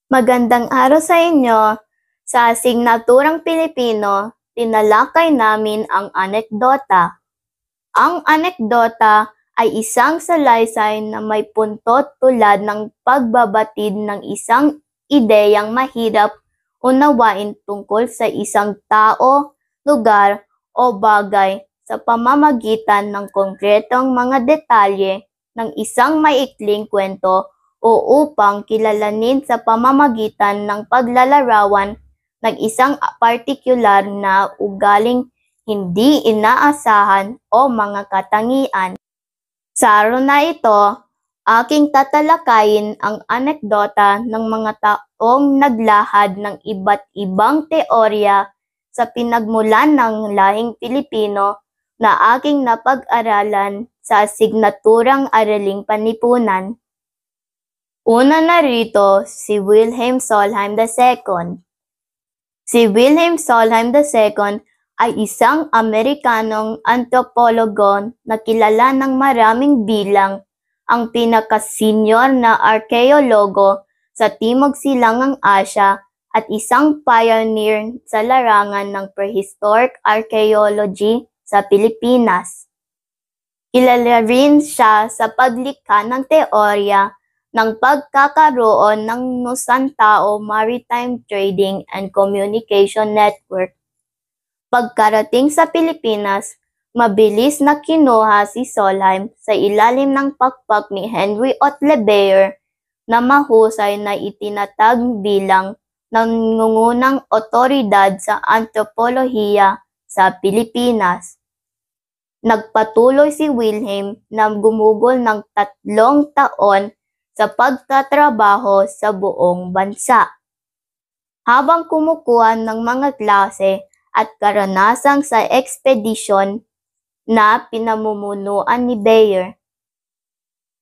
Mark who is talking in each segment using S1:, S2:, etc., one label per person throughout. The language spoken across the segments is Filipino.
S1: Magandang araw sa inyo. Sa asignaturang Pilipino, tinalakay namin ang anekdota. Ang anekdota ay isang salaysay na may puntot tulad ng pagbabatid ng isang ideyang mahirap unawain tungkol sa isang tao, lugar o bagay sa pamamagitan ng konkretong mga detalye ng isang maikling kwento o upang kilalanin sa pamamagitan ng paglalarawan ng isang partikular na ugaling hindi inaasahan o mga katangian. Sa araw na ito, aking tatalakayin ang anekdota ng mga taong naglahad ng iba't ibang teorya sa pinagmulan ng lahing Pilipino na aking napag-aralan sa asignaturang Araling Panlipunan. Una narito si Wilhelm Solheim II. Si Wilhelm Solheim II ay isang Amerikanong antropologo na kilala ng maraming bilang ang pinaka-senior na arkeologo sa Timog Silangang Asya at isang pioneer sa larangan ng prehistoric archaeology sa Pilipinas. Kilala rin siya sa paglikha ng teorya ng pagkakaroon ng Nusantao Maritime Trading and Communication Network. Pagkarating sa Pilipinas, mabilis na kinuha si Solheim sa ilalim ng pakpak ni Henry Otlebeer na mahusay na itinatag bilang nangungunang otoridad sa antropolohiya sa Pilipinas. Nagpatuloy si Wilhelm na gumugol ng 3 taon sa pagtatrabaho sa buong bansa. Habang kumukuha ng mga klase at karanasang sa ekspedisyon na pinamumunuan ni Beyer.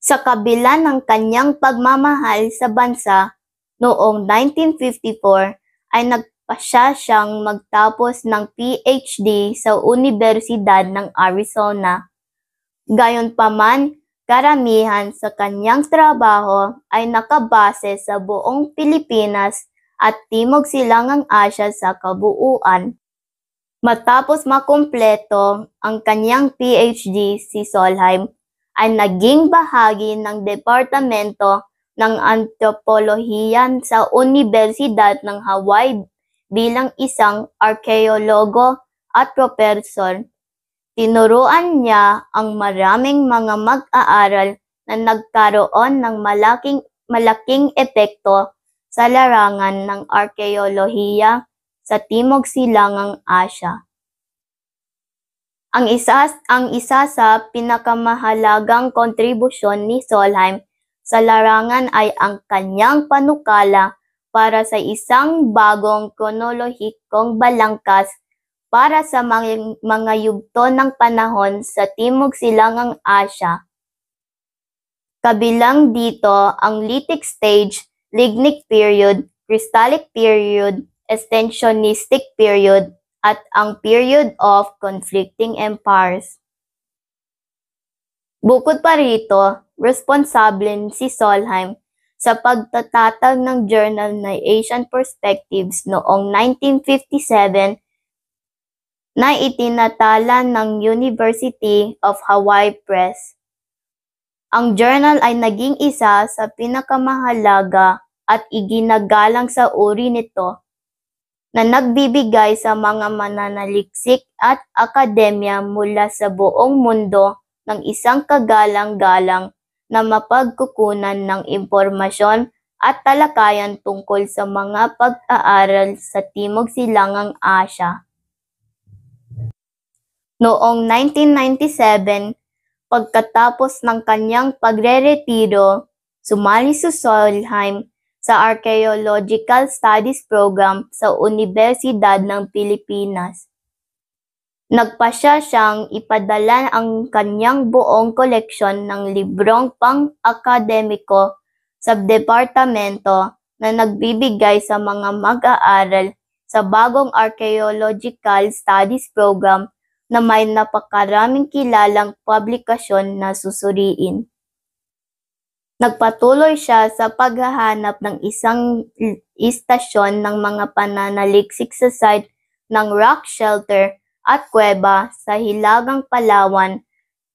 S1: Sa kabila ng kanyang pagmamahal sa bansa, noong 1954 ay nagpasya siyang magtapos ng PhD sa Universidad ng Arizona. Gayunpaman, karamihan sa kanyang trabaho ay nakabase sa buong Pilipinas at Timog Silangang Asya sa kabuuan. Matapos makumpleto ang kanyang PhD, si Solheim ay naging bahagi ng Departamento ng Antropolohiya sa Universidad ng Hawaii bilang isang arkeologo at profesor. Tinuruan niya ang maraming mga mag-aaral na nagkaroon ng malaking epekto sa larangan ng arkeolohiya sa Timog Silangang Asya. Ang isa sa pinakamahalagang kontribusyon ni Solheim sa larangan ay ang kanyang panukala para sa isang bagong kronolohikong balangkas para sa mga yugto ng panahon sa Timog Silangang Asya. Kabilang dito ang lithic stage, lignic period, kristallic period, extensionistic period, at ang period of conflicting empires. Bukod pa rito, responsable si Solheim sa pagtatatag ng journal na Asian Perspectives noong 1957 na itinatala ng University of Hawaii Press. Ang journal ay naging isa sa pinakamahalaga at iginagalang sa uri nito na nagbibigay sa mga mananaliksik at akademya mula sa buong mundo ng isang kagalang-galang na mapagkukunan ng impormasyon at talakayan tungkol sa mga pag-aaral sa Timog Silangang Asya. Noong 1997, pagkatapos ng kanyang pagre-retiro, sumali si Solheim sa Archaeological Studies Program sa Universidad ng Pilipinas. Nagpasya siyang ipadala ang kanyang buong koleksyon ng librong pang-akademiko sa departamento na nagbibigay sa mga mag-aaral sa bagong Archaeological Studies Program na may napakaraming kilalang publikasyon na susuriin. Nagpatuloy siya sa paghahanap ng isang istasyon ng mga pananaliksik sa site ng rock shelter at kuweba sa Hilagang Palawan.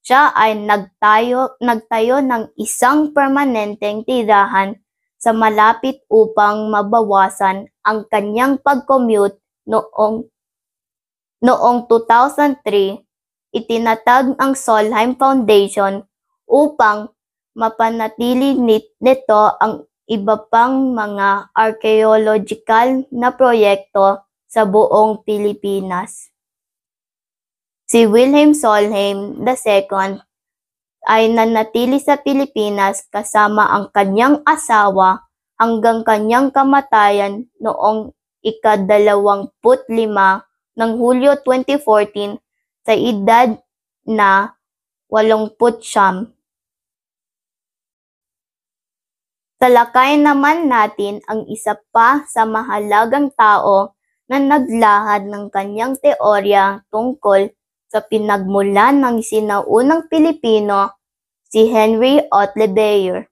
S1: Siya ay nagtayo ng isang permanenteng tirahan sa malapit upang mabawasan ang kanyang pag-commute noong 2003. Itinatag ang Solheim Foundation upang mapanatili nito ang iba pang mga archaeological na proyekto sa buong Pilipinas. Si Wilhelm Solheim II ay nanatili sa Pilipinas kasama ang kanyang asawa hanggang kanyang kamatayan noong ika-25 ng Hulyo 2014 sa edad na 89. Talakayin naman natin ang isa pa sa mahalagang tao na naglahad ng kanyang teorya tungkol sa pinagmulan ng sinaunang Pilipino, si Henry Otle Beyer.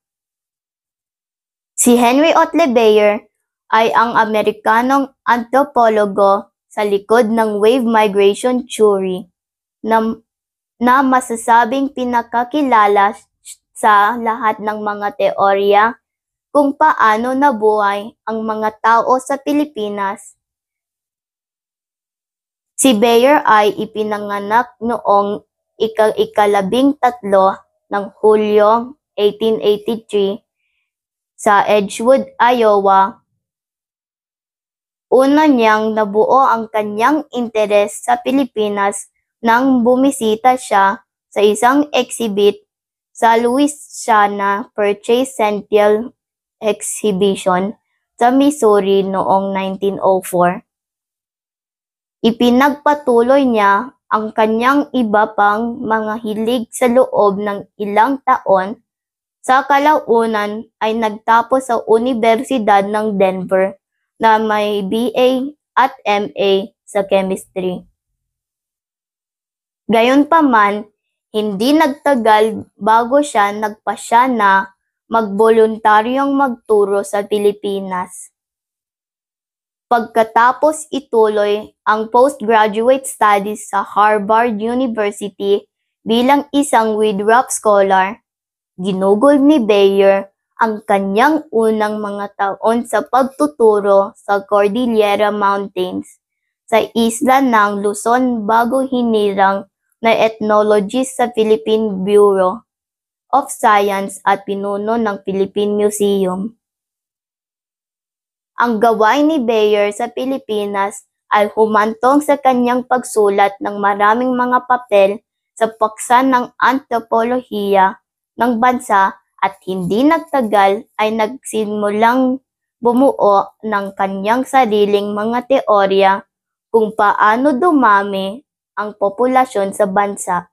S1: Si Henry Otle Beyer ay ang Amerikanong antropologo sa likod ng wave migration theory na masasabing pinakakilala sa lahat ng mga teorya kung paano nabuhay ang mga tao sa Pilipinas. Si Beyer ay ipinanganak noong ika-13 ng Hulyo 1883 sa Edgewood, Iowa. Una niyang nabuo ang kanyang interes sa Pilipinas nang bumisita siya sa isang exhibit sa Louisiana Purchase Centennial Exhibition sa Missouri noong 1904. Ipinagpatuloy niya ang kanyang iba pang mga hilig sa loob ng ilang taon. Sa kalaunan ay nagtapos sa Universidad ng Denver na may BA at MA sa chemistry. Gayunpaman, hindi nagtagal bago siya nagpasya na magboluntaryong magturo sa Pilipinas. Pagkatapos ituloy ang postgraduate studies sa Harvard University bilang isang Winthrop Scholar, ginugol ni Beyer ang kanyang unang mga taon sa pagtuturo sa Cordillera Mountains sa isla ng Luzon bago hinirang na ethnologist sa Philippine Bureau of Science at pinuno ng Philippine Museum. Ang gawain ni Beyer sa Pilipinas ay humantong sa kanyang pagsulat ng maraming mga papel sa paksa ng antropolohiya ng bansa at hindi nagtagal ay nagsimulang bumuo ng kanyang sariling mga teorya kung paano dumami ang populasyon sa bansa.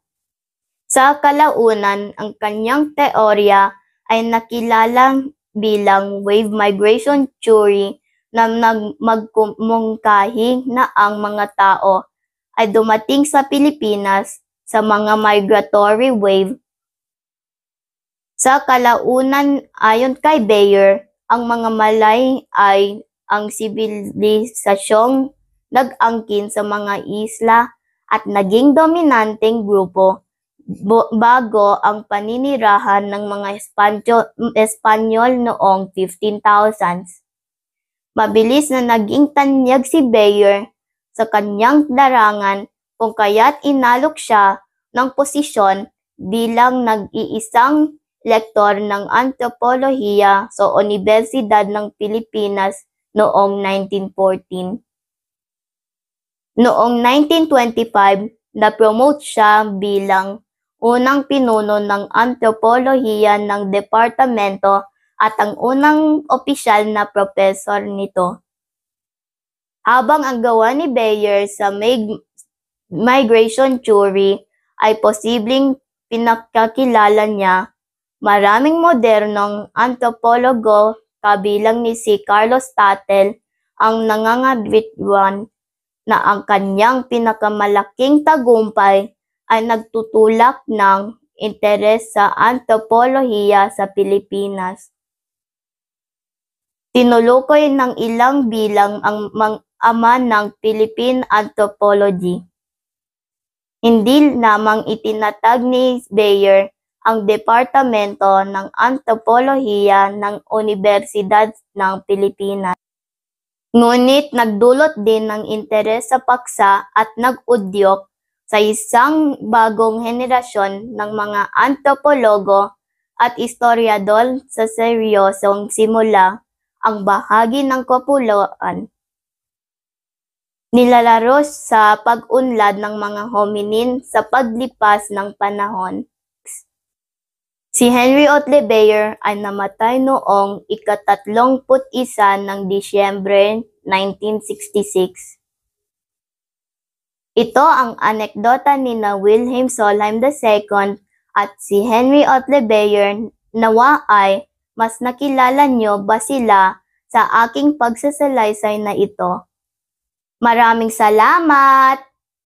S1: Sa kalaunan, ang kanyang teorya ay nakilala bilang wave migration theory na magmungkahi na ang mga tao ay dumating sa Pilipinas sa mga migratory wave. Sa kalaunan, ayon kay Beyer, ang mga Malay ay ang sibilisasyong nag-angkin sa mga isla at naging dominanteng grupo bago ang paninirahan ng mga Espanyol noong 15,000s. Mabilis na naging tanyag si Beyer sa kanyang larangan kung kaya't inalok siya ng posisyon bilang nag-iisang lektor ng antropolohiya sa Universidad ng Pilipinas noong 1914. Noong 1925, na-promote siya bilang unang pinuno ng antropolohiya ng departamento at ang unang opisyal na profesor nito. Habang ang gawa ni Beyer sa migration theory ay posibleng pinakakilala niya, maraming modernong antropologo kabilang ni si Carlos Tattel ang nangangabitwan na ang kanyang pinakamalaking tagumpay ay nagtutulak ng interes sa antropolohiya sa Pilipinas. Tinuloy ng ilang bilang ang ama ng Philippine anthropology. Hindi lamang itinatag ni Bayer ang Departamento ng Antropolohiya ng Universidad ng Pilipinas, ngunit nagdulot din ng interes sa paksa at nag-udyok sa isang bagong henerasyon ng mga antropologo at historiador sa seryosong simula ang bahagi ng kapuluan. Nilalaros sa pag-unlad ng mga hominin sa paglipas ng panahon. Si Henry Otle Bayer ay namatay noong ika-31 ng Disyembre 1966. Ito ang anekdota ni Wilhelm Solheim II at si Henry Otle Bayer. Nawa ay mas nakilala nyo ba sila sa aking pagsasalaysay na ito. Maraming salamat!